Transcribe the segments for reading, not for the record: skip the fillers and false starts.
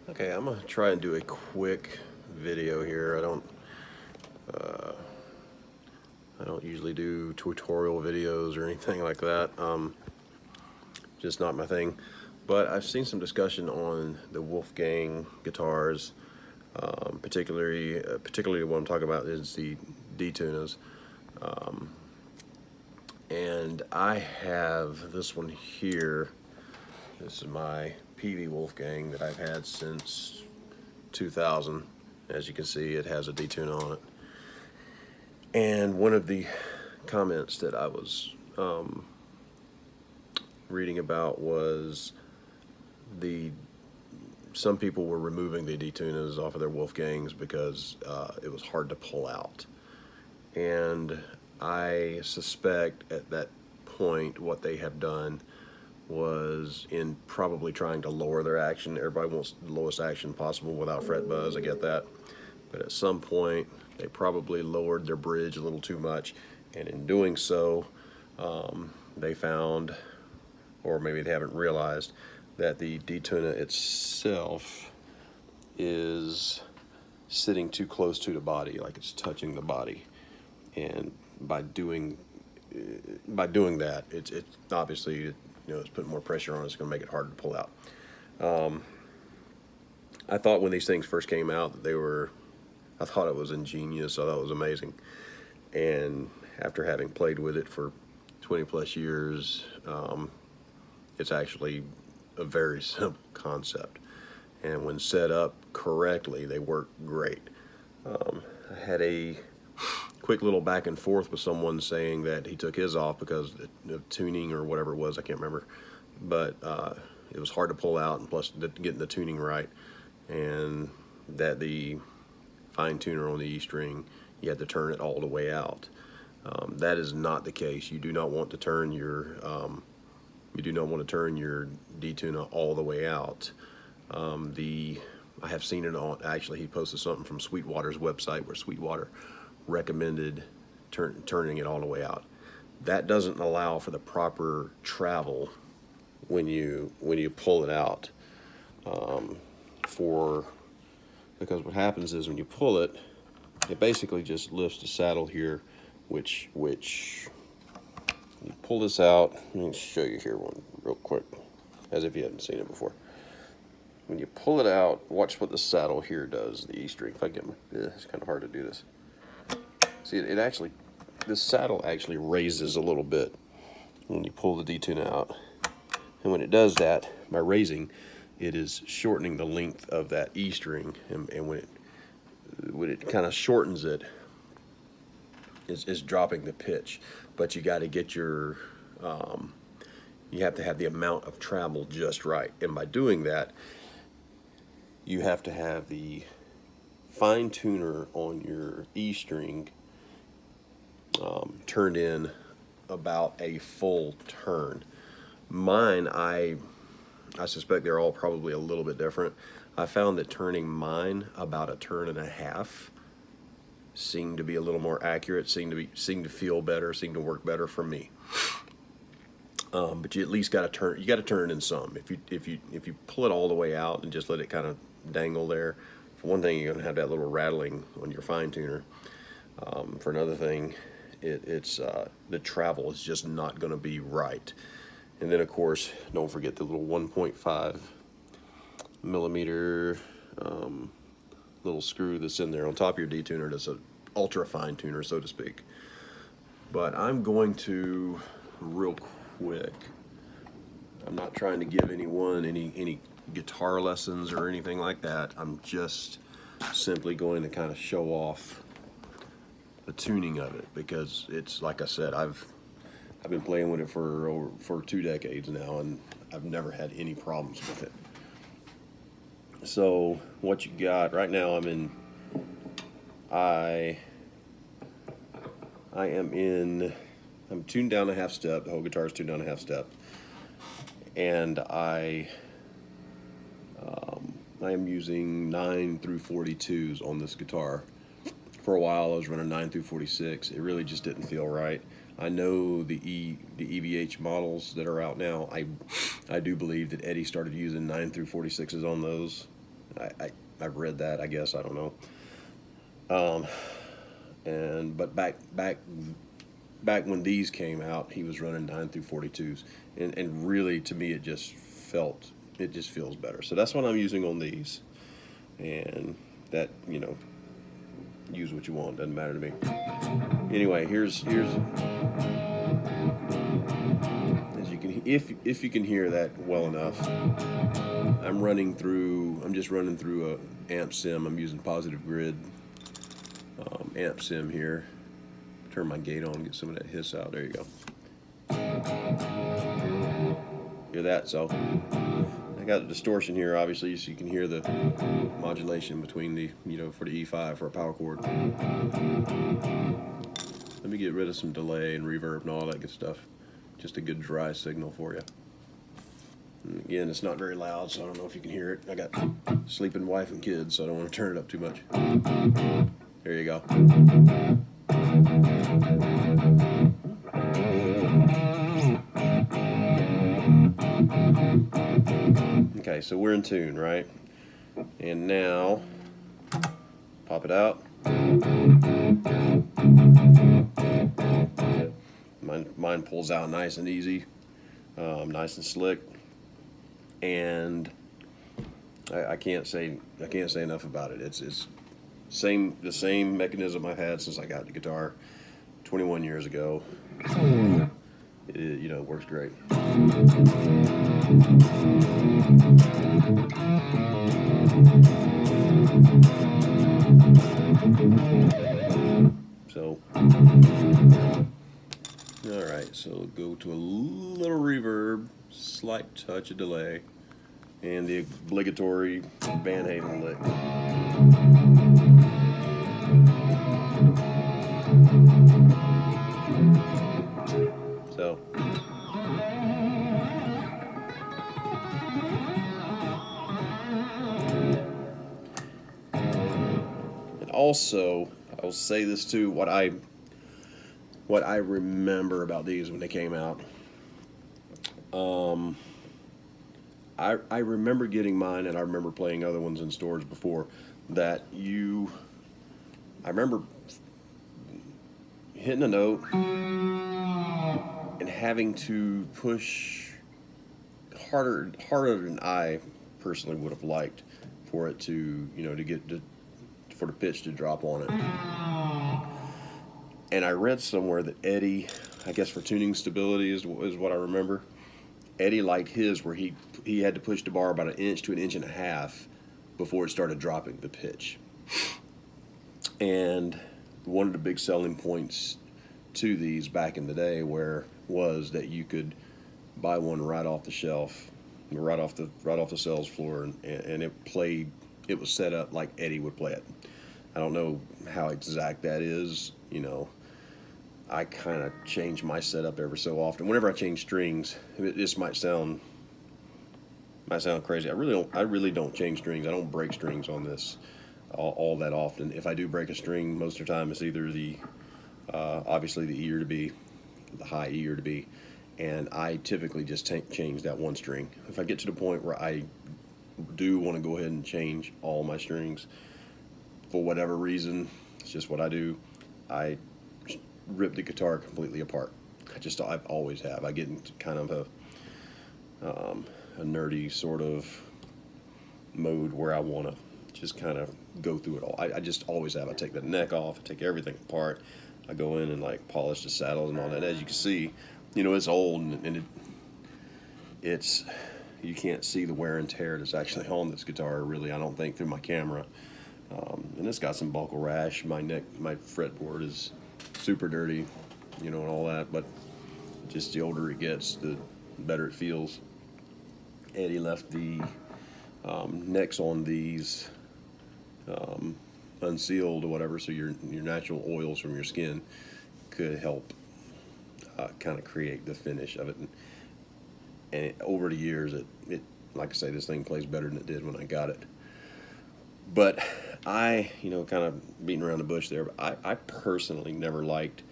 Okay, I'm gonna try and do a quick video here. I don't usually do tutorial videos or anything like that. Just not my thing. But I've seen some discussion on the Wolfgang guitars, particularly what I'm talking about is the D-Tunas. And I have this one here. This is my Peavey Wolfgang that I've had since 2000. As you can see, it has a D-Tuna on it. And one of the comments that I was reading about was some people were removing the D-Tunas off of their Wolfgangs because it was hard to pull out. And I suspect at that point what they have done was in probably trying to lower their action. Everybody wants the lowest action possible without fret buzz, I get that. But at some point, they probably lowered their bridge a little too much. And in doing so, they found, or maybe they haven't realized, that the D-Tuna itself is sitting too close to the body, like it's touching the body. And by doing that, it's obviously, it's putting more pressure on it. It's going to make it harder to pull out. I thought when these things first came out that I thought it was ingenious. I thought it was amazing. And after having played with it for 20 plus years, it's actually a very simple concept. And when set up correctly, they work great. I had a quick little back and forth with someone saying that he took his off because of tuning or whatever it was, I can't remember. But it was hard to pull out, and plus getting the tuning right. And that the fine tuner on the E string, you had to turn it all the way out. That is not the case. You do not want to turn your D-Tuna all the way out. I have seen it on, actually he posted something from Sweetwater's website where Sweetwater recommended turning it all the way out. That doesn't allow for the proper travel when you pull it out. Because what happens is when you pull it, it basically just lifts the saddle here, which you pull this out. Let me show you here one real quick, as if you haven't seen it before. When you pull it out, watch what the saddle here does, the E string. If I get it's kind of hard to do this. See, this saddle actually raises a little bit when you pull the D-Tuna out. And when it does that, by raising, it is shortening the length of that E string. And when it kind of shortens it, it's dropping the pitch. But you got to get you have to have the amount of travel just right. And by doing that, you have to have the fine tuner on your E string turned in about a full turn. Mine, I suspect they're all probably a little bit different. I found that turning mine about a turn and a half seemed to be a little more accurate, seemed to feel better, seemed to work better for me. But you at least got to turn. You got to turn in some. If you pull it all the way out and just let it kind of dangle there, for one thing, you're going to have that little rattling on your fine tuner. For another thing, the travel is just not going to be right. And then, of course, don't forget the little 1.5 millimeter little screw that's in there on top of your D-Tuner. That's an ultra fine tuner, so to speak. But I'm going to, real quick, I'm not trying to give anyone any guitar lessons or anything like that. I'm just simply going to kind of show off the tuning of it, because it's, like I said, I've been playing with it for 2 decades now, and I've never had any problems with it. So what you got right now, I'm tuned down a half step. The whole guitar is tuned down a half step, and I am using 9 through 42s on this guitar. For a while I was running 9 through 46. It really just didn't feel right. I know the EVH models that are out now, I do believe that Eddie started using 9 through 46s on those, I've read that, I guess, I don't know. But back when these came out, he was running 9 through 42s, and really to me it just feels better. So that's what I'm using on these, and that, use what you want, doesn't matter to me. Anyway, here's as you can, if you can hear that well enough. I'm just running through a amp sim. I'm using Positive Grid amp sim here. Turn my gate on, get some of that hiss out. There you go. Hear that? So I got a distortion here, obviously, so you can hear the modulation between the, for the E5 for a power chord. Let me get rid of some delay and reverb and all that good stuff. Just a good dry signal for you. And again, it's not very loud, so I don't know if you can hear it. I got sleeping wife and kids, so I don't want to turn it up too much. There you go. Okay, so we're in tune, right? And now, pop it out. Mine pulls out nice and easy, nice and slick, and I can't say enough about it. It's the same mechanism I've had since I got the guitar 21 years ago. It works great. So, all right, so go to a little reverb, slight touch of delay, and the obligatory Van Halen lick. So, and also, I'll say this too, what I remember about these when they came out. I remember getting mine, and I remember playing other ones in stores before, I remember hitting a note and having to push harder than I personally would have liked for it to, for the pitch to drop on it. And I read somewhere that Eddie, I guess for tuning stability is what I remember, Eddie liked his where he had to push the bar about 1 inch to 1.5 inches before it started dropping the pitch. And one of the big selling points to these back in the day was that you could buy one right off the shelf, right off the sales floor, and it was set up like Eddie would play it. I don't know how exact that is, I kind of change my setup every so often. Whenever I change strings, this might sound crazy. I really don't change strings. I don't break strings on this all that often. If I do break a string, most of the time it's either obviously the E or the B, the high E or the B, and I typically just change that one string. If I get to the point where I do want to go ahead and change all my strings for whatever reason, it's just what I do. I rip the guitar completely apart. I've always have. I get into kind of a nerdy sort of mode where I want to just kind of go through it all. I just always have. I take the neck off, I take everything apart. I go in and like polish the saddles and all that. As you can see, it's old and it's you can't see the wear and tear that's actually on this guitar, really, I don't think, through my camera. And it's got some buckle rash. My fretboard is super dirty, and all that, but just the older it gets, the better it feels. Eddie left the necks on these unsealed or whatever, so your natural oils from your skin could help kind of create the finish of it. And over the years, it like I say, this thing plays better than it did when I got it. But I, kind of beating around the bush there, but I personally never liked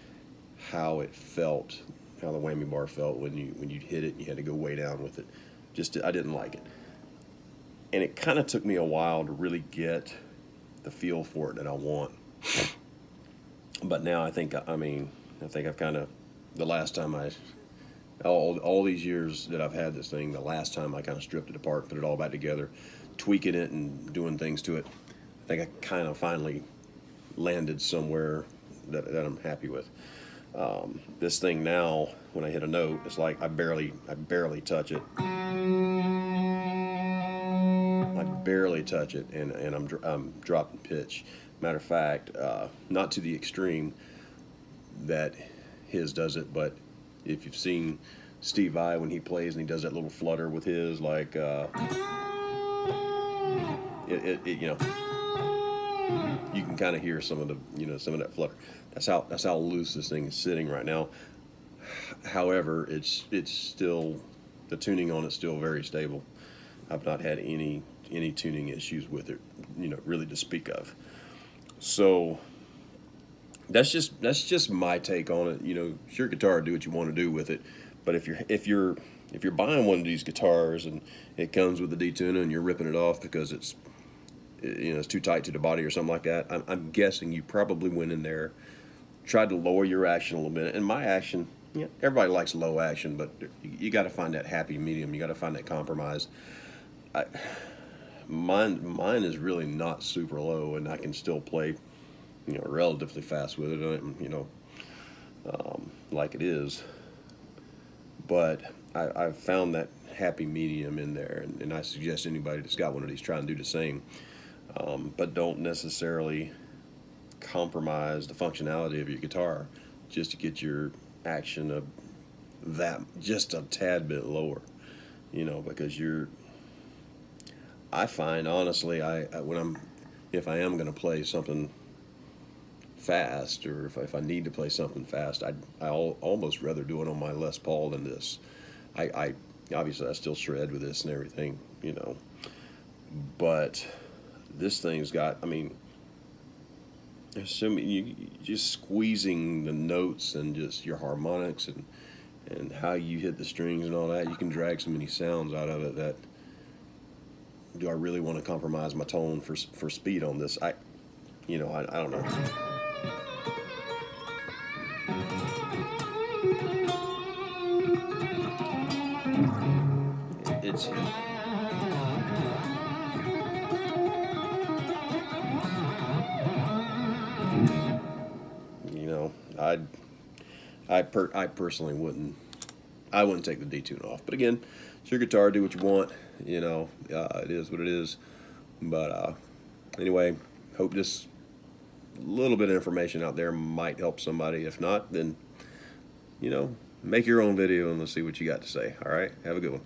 how it felt, how the whammy bar felt when you'd hit it and you had to go way down with it. I didn't like it. And it kind of took me a while to really get the feel for it that I want. But now I think, I mean, I think I've kind of, the last time all these years that I've had this thing, the last time I kind of stripped it apart, put it all back together, tweaking it and doing things to it, I think I kind of finally landed somewhere that I'm happy with. This thing now, when I hit a note, it's like I barely touch it. I barely touch it, and I'm dropping pitch. Matter of fact, not to the extreme that his does it, but if you've seen Steve Vai when he plays and he does that little flutter with his, like you know, you can kind of hear some of the, you know, some of that flutter. That's how loose this thing is sitting right now. However, it's still, the tuning on it's still very stable. I've not had any tuning issues with it, you know, really to speak of. So that's just my take on it. You know, it's your guitar, do what you want to do with it. But if you're buying one of these guitars and it comes with the D-Tuna and you're ripping it off because it's, you know, it's too tight to the body or something like that, I'm guessing you probably went in there, tried to lower your action a little bit. And my action, yeah, everybody likes low action, but you got to find that happy medium. You got to find that compromise. Mine is really not super low, and I can still play, you know, relatively fast with it, you know, like it is. But I've found that happy medium in there, and I suggest anybody that's got one of these try and do the same. But don't necessarily compromise the functionality of your guitar just to get your action of that just a tad bit lower, you know, because I find honestly, if I am going to play something fast, or if I need to play something fast, I'll almost rather do it on my Les Paul than this. I obviously I still shred with this and everything, you know, but this thing's got, I mean, there's so many, you just squeezing the notes and just your harmonics and how you hit the strings and all that, you can drag so many sounds out of it that, do I really want to compromise my tone for speed on this? I don't know. It's, you know, I personally wouldn't. I wouldn't take the D-Tuna off. But again, it's your guitar. Do what you want. You know, it is what it is. But anyway, hope this little bit of information out there might help somebody. If not, then, you know, make your own video and let's see what you got to say. All right, have a good one.